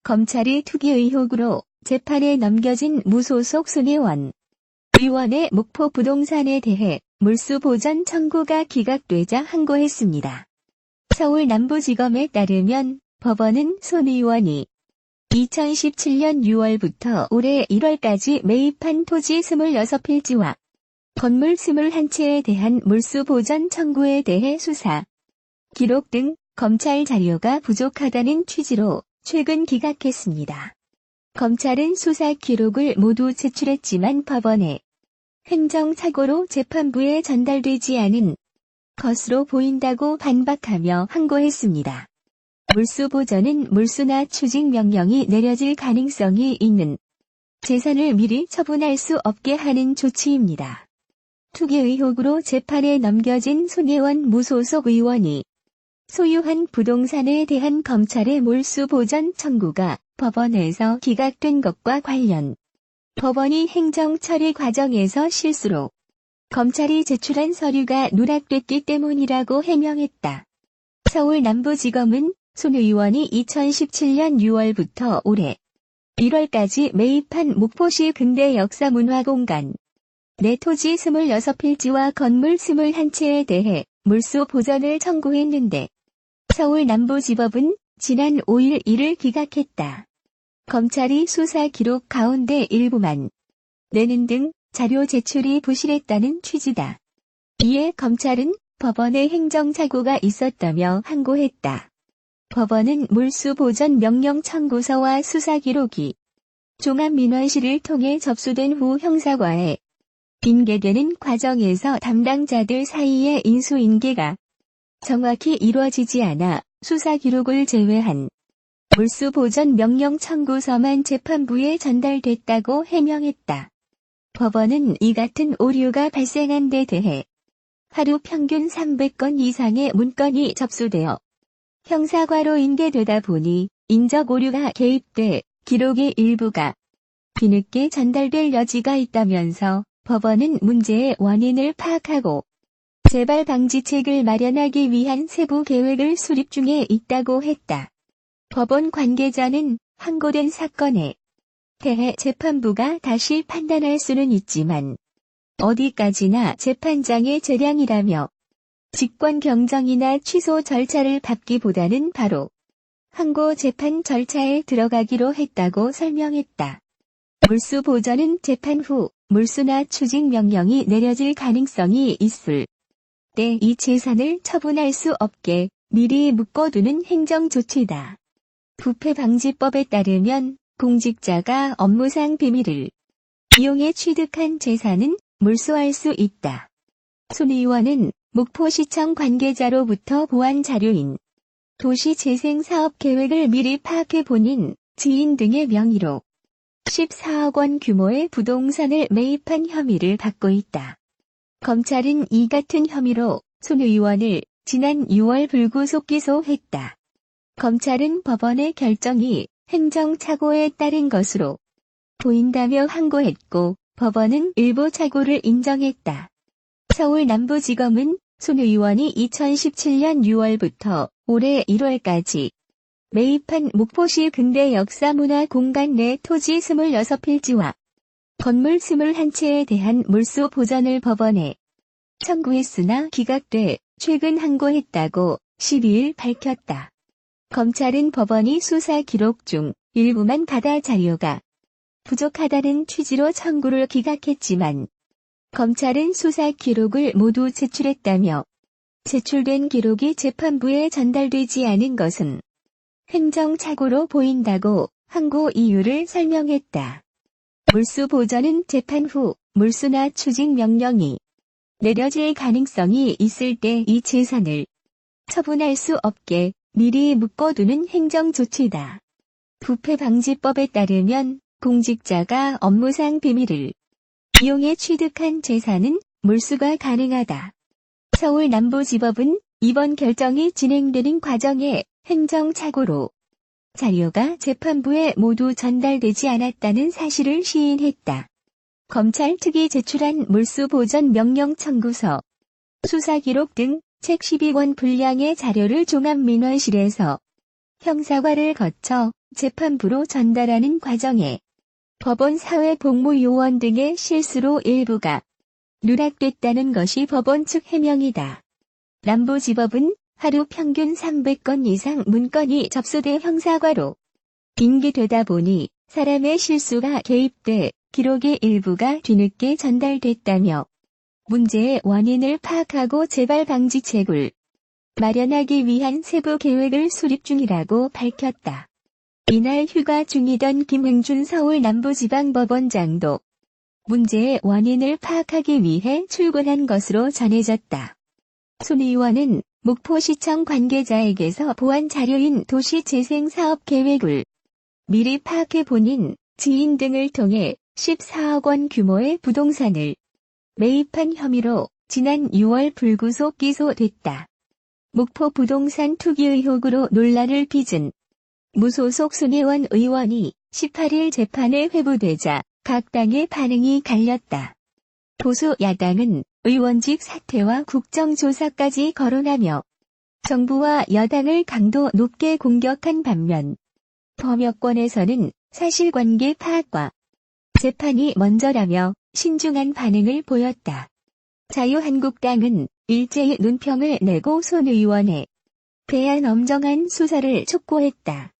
검찰이 투기 의혹으로 재판에 넘겨진 무소속 손혜원 의원의 목포 부동산에 대해 몰수 보전 청구가 기각되자 항고했습니다. 서울 남부지검에 따르면 법원은 손 의원이 2017년 6월부터 올해 1월까지 매입한 토지 26필지와 건물 21채에 대한 몰수 보전 청구에 대해 수사, 기록 등 검찰 자료가 부족하다는 취지로 최근 기각했습니다. 검찰은 수사 기록을 모두 제출했지만 법원에 행정착오로 재판부에 전달되지 않은 것으로 보인다고 반박하며 항고했습니다. 몰수 보전은 몰수나 추징 명령이 내려질 가능성이 있는 재산을 미리 처분할 수 없게 하는 조치입니다. 투기 의혹으로 재판에 넘겨진 손혜원 무소속 의원이 소유한 부동산에 대한 검찰의 몰수 보전 청구가 법원에서 기각된 것과 관련 법원이 행정 처리 과정에서 실수로 검찰이 제출한 서류가 누락됐기 때문이라고 해명했다. 서울 남부지검은 손 의원이 2017년 6월부터 올해 1월까지 매입한 목포시 근대 역사문화공간 내 토지 26필지와 건물 21채에 대해 몰수 보전을 청구했는데 서울 남부지법은 지난 5일 이를 기각했다. 검찰이 수사 기록 가운데 일부만 내는 등 자료 제출이 부실했다는 취지다. 이에 검찰은 법원에 행정착오가 있었다며 항고했다. 법원은 몰수 보전 명령 청구서와 수사 기록이 종합민원실을 통해 접수된 후 형사과에 인계되는 과정에서 담당자들 사이의 인수인계가 정확히 이루어지지 않아 수사 기록을 제외한 몰수 보전 명령 청구서만 재판부에 전달됐다고 해명했다. 법원은 이 같은 오류가 발생한 데 대해 하루 평균 300건 이상의 문건이 접수되어 형사과로 인계되다 보니 인적 오류가 개입돼 기록의 일부가 뒤늦게 전달될 여지가 있다면서 법원은 문제의 원인을 파악하고 재발 방지책을 마련하기 위한 세부 계획을 수립 중에 있다고 했다. 법원 관계자는 항고된 사건에 대해 재판부가 다시 판단할 수는 있지만 어디까지나 재판장의 재량이라며 직권 경정이나 취소 절차를 밟기보다는 바로 항고 재판 절차에 들어가기로 했다고 설명했다. 몰수 보전은 재판 후 몰수나 추징 명령이 내려질 가능성이 있을 때 이 재산을 처분할 수 없게 미리 묶어두는 행정조치다. 부패방지법에 따르면 공직자가 업무상 비밀을 이용해 취득한 재산은 몰수할 수 있다. 손 의원은 목포시청 관계자로부터 보완 자료인 도시재생사업계획을 미리 파악해 본인, 지인 등의 명의로 14억 원 규모의 부동산을 매입한 혐의를 받고 있다. 검찰은 이 같은 혐의로 손 의원을 지난 6월 불구속 기소했다. 검찰은 법원의 결정이 행정착오에 따른 것으로 보인다며 항고했고 법원은 일부 착오를 인정했다. 서울 남부지검은 손 의원이 2017년 6월부터 올해 1월까지 매입한 목포시 근대 역사문화공간 내 토지 26필지와 건물 21채에 대한 몰수 보전을 법원에 청구했으나 기각돼 최근 항고했다고 12일 밝혔다. 검찰은 법원이 수사 기록 중 일부만 받아 자료가 부족하다는 취지로 청구를 기각했지만 검찰은 수사 기록을 모두 제출했다며 제출된 기록이 재판부에 전달되지 않은 것은 행정착오로 보인다고 항고 이유를 설명했다. 몰수 보전은 재판 후 몰수나 추징 명령이 내려질 가능성이 있을 때 이 재산을 처분할 수 없게 미리 묶어두는 행정조치다. 부패방지법에 따르면 공직자가 업무상 비밀을 이용해 취득한 재산은 몰수가 가능하다. 서울 남부지법은 이번 결정이 진행되는 과정에 행정착오로 자료가 재판부에 모두 전달되지 않았다는 사실을 시인했다. 검찰 특위 제출한 몰수 보전 명령 청구서, 수사 기록 등 책 12권 분량의 자료를 종합민원실에서 형사과를 거쳐 재판부로 전달하는 과정에 법원 사회복무요원 등의 실수로 일부가 누락됐다는 것이 법원 측 해명이다. 남부지법은 하루 평균 300건 이상 문건이 접수돼 형사과로 인계되다 보니 사람의 실수가 개입돼 기록의 일부가 뒤늦게 전달됐다며 문제의 원인을 파악하고 재발 방지책을 마련하기 위한 세부 계획을 수립 중이라고 밝혔다. 이날 휴가 중이던 김흥준 서울 남부지방법원장도 문제의 원인을 파악하기 위해 출근한 것으로 전해졌다. 손 의원은 목포시청 관계자에게서 보완 자료인 도시재생사업 계획을 미리 파악해 본인, 지인 등을 통해 14억 원 규모의 부동산을 매입한 혐의로 지난 6월 불구속 기소됐다. 목포 부동산 투기 의혹으로 논란을 빚은 무소속 손혜원 의원이 18일 재판에 회부되자 각 당의 반응이 갈렸다. 보수 야당은 의원직 사퇴와 국정조사까지 거론하며 정부와 여당을 강도 높게 공격한 반면 범여권에서는 사실관계 파악과 재판이 먼저라며 신중한 반응을 보였다. 자유한국당은 일제히 논평을 내고 손 의원에 대한 엄정한 수사를 촉구했다.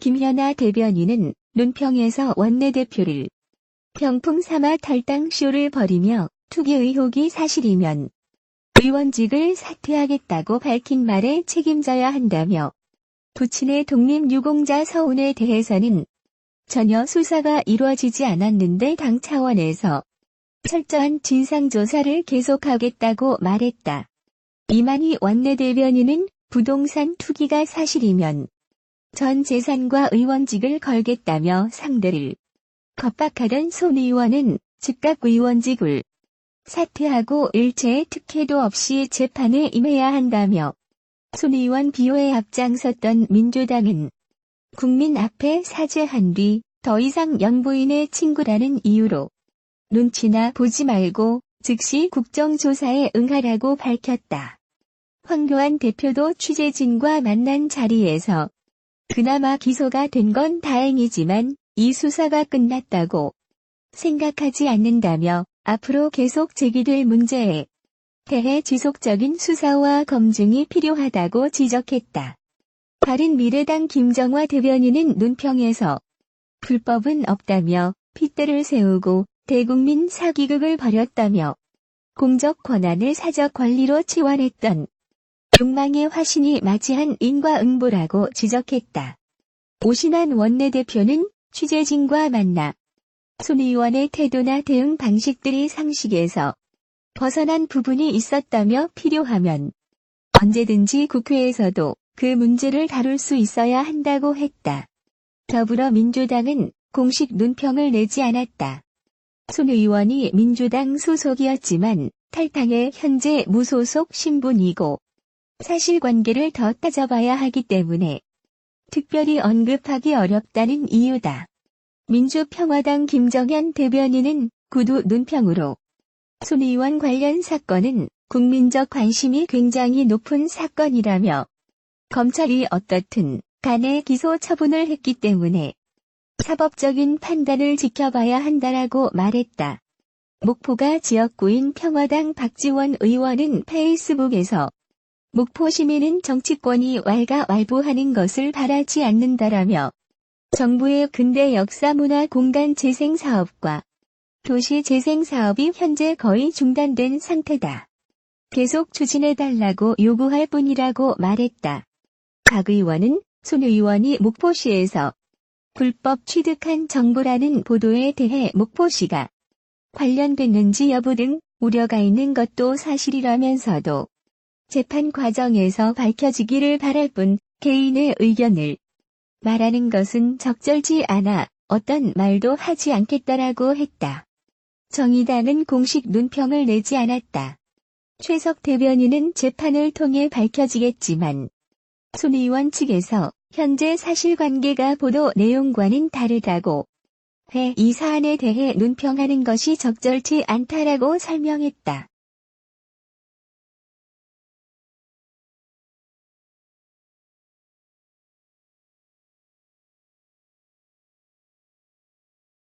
김현아 대변인은 논평에서 원내대표를 병풍 삼아 탈당쇼를 벌이며 투기 의혹이 사실이면 의원직을 사퇴하겠다고 밝힌 말에 책임져야 한다며 부친의 독립유공자 서운에 대해서는 전혀 수사가 이루어지지 않았는데 당 차원에서 철저한 진상조사를 계속하겠다고 말했다. 이만희 원내대변인은 부동산 투기가 사실이면 전 재산과 의원직을 걸겠다며 상대를 겁박하던 손 의원은 즉각 의원직을 사퇴하고 일체의 특혜도 없이 재판에 임해야 한다며 손 의원 비호에 앞장섰던 민주당은 국민 앞에 사죄한 뒤 더 이상 영부인의 친구라는 이유로 눈치나 보지 말고 즉시 국정조사에 응하라고 밝혔다. 황교안 대표도 취재진과 만난 자리에서 그나마 기소가 된 건 다행이지만 이 수사가 끝났다고 생각하지 않는다며 앞으로 계속 제기될 문제에 대해 지속적인 수사와 검증이 필요하다고 지적했다. 바른미래당 김정화 대변인은 논평에서 불법은 없다며 핏대를 세우고 대국민 사기극을 벌였다며 공적 권한을 사적 권리로 치환했던 욕망의 화신이 맞이한 인과응보라고 지적했다. 오신환 원내대표는 취재진과 만나 손 의원의 태도나 대응 방식들이 상식에서 벗어난 부분이 있었다며 필요하면 언제든지 국회에서도 그 문제를 다룰 수 있어야 한다고 했다. 더불어민주당은 공식 논평을 내지 않았다. 손 의원이 민주당 소속이었지만 탈당해 현재 무소속 신분이고 사실관계를 더 따져봐야 하기 때문에 특별히 언급하기 어렵다는 이유다. 민주평화당 김정현 대변인은 구두 논평으로 손 의원 관련 사건은 국민적 관심이 굉장히 높은 사건이라며 검찰이 어떻든 간에 기소 처분을 했기 때문에 사법적인 판단을 지켜봐야 한다라고 말했다. 목포가 지역구인 평화당 박지원 의원은 페이스북에서 목포 시민은 정치권이 왈가왈부하는 것을 바라지 않는다라며 정부의 근대 역사문화 공간 재생 사업과 도시 재생 사업이 현재 거의 중단된 상태다. 계속 추진해달라고 요구할 뿐이라고 말했다. 박 의원은 손 의원이 목포시에서 불법 취득한 정보라는 보도에 대해 목포시가 관련됐는지 여부 등 우려가 있는 것도 사실이라면서도 재판 과정에서 밝혀지기를 바랄 뿐 개인의 의견을 말하는 것은 적절치 않아 어떤 말도 하지 않겠다라고 했다. 정의당은 공식 논평을 내지 않았다. 최석 대변인은 재판을 통해 밝혀지겠지만 손 의원 측에서 현재 사실관계가 보도 내용과는 다르다고 해 이 사안에 대해 논평하는 것이 적절치 않다라고 설명했다.